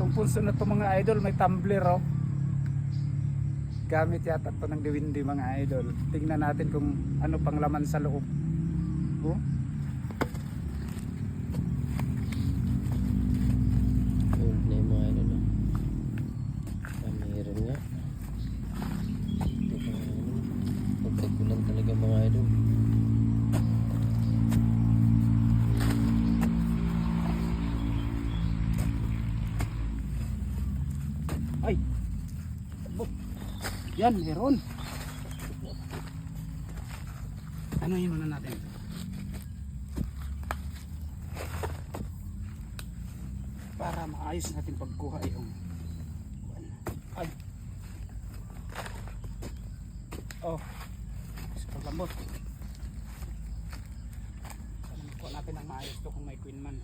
Itong pulso na to mga idol, may tumbler oh. Gamit yata to ng diwindi mga idol. Tingnan natin kung ano pang laman sa loob. Oh. Old na yung mga idol. Mayroon nga. Pagkagulan talaga mga idol. Ay. Yan, meron. Ano yun muna natin? Para maayos natin pagkuha yung ay. Oh. Sa lambot. Kuha natin ang maayos to kung may queen man.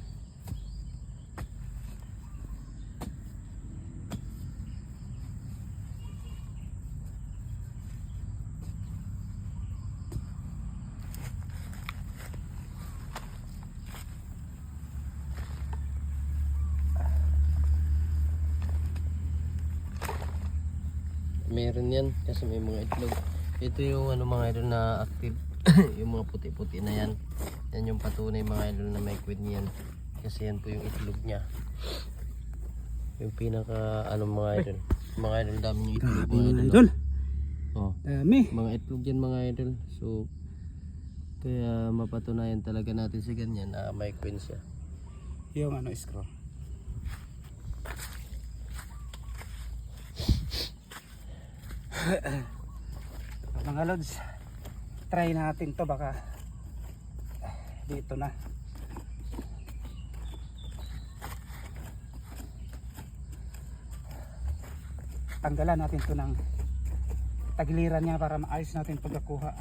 Meron yan kasi may mga itlog. Ito yung ano mga idol na active. Yung mga puti-puti na yan. Yan yung patunay mga idol na may queen yan. Kasi yan po yung itlog niya. Yung pinaka ano mga idol. Mga idol dami yung itlog mga idol. Oh. Dami. Mga itlog yan mga idol. So kaya mapatunayan talaga natin si ganyan na may queen siya. Yung ano scroll. Mga lods, try natin to, baka dito na. Tanggalan natin to ng tagiliran niya para maayos natin pagkakuha.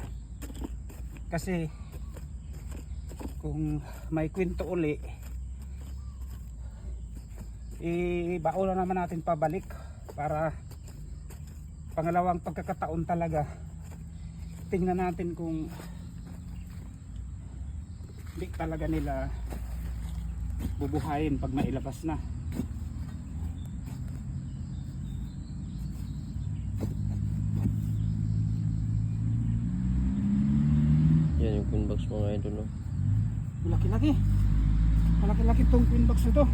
Kasi kung may kwento uli, ibaon na naman natin pabalik para pangalawang pagkakataon talaga. Tingnan natin kung hindi talaga nila bubuhayin pag mailabas na. Yan yung queen box mga idol. Malaki-laki. Malaki-laki itong queen box na to.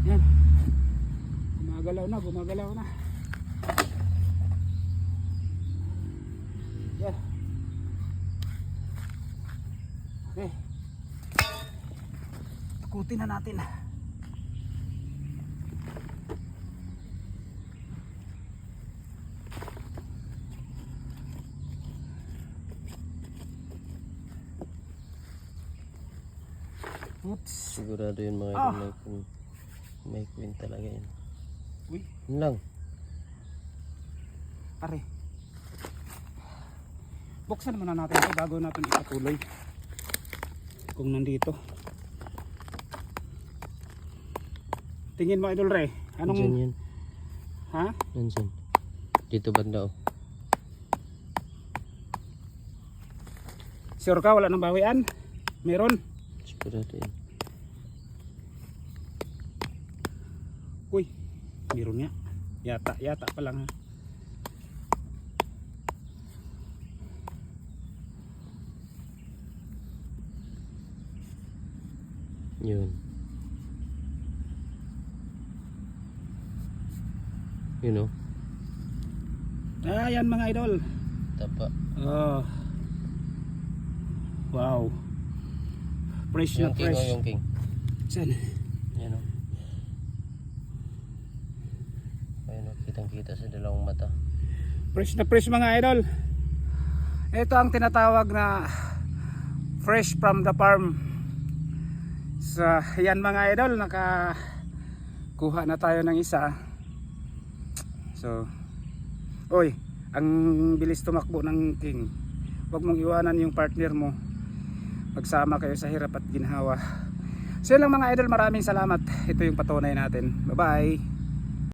Yan. Gumagalaw na. Yan. Okay. Takutin na natin. Oops. Sigurado yun mga idol may queen talaga yan. Uy. Yun lang. Pare. Buksan muna natin ito bago natin ipatuloy. Kung nandito. Tingin mo idol Re. Anong? Nandyan yan. Ha? Nandyan. Dito banda oh. Sure ka wala nang bawian? Meron? Sigurado yan. Uy. Meron nga. Yata pa lang ha. Yun. You know. Ayan mga idol. Tapa. Oh. Wow. Fresh na Yung king fresh. oh, yung king. Saan? Yan o. Ayun o, kitang-kita sa dalawang mata. Fresh na fresh mga idol. Ito ang tinatawag na fresh from the farm. So, yan mga idol, nakakuha na tayo ng isa. So, oy, ang bilis tumakbo ng king. Huwag mong iwanan yung partner mo. Magsama kayo sa hirap at ginhawa. So yun lang mga idol, maraming salamat. Ito yung patunay natin. Bye bye.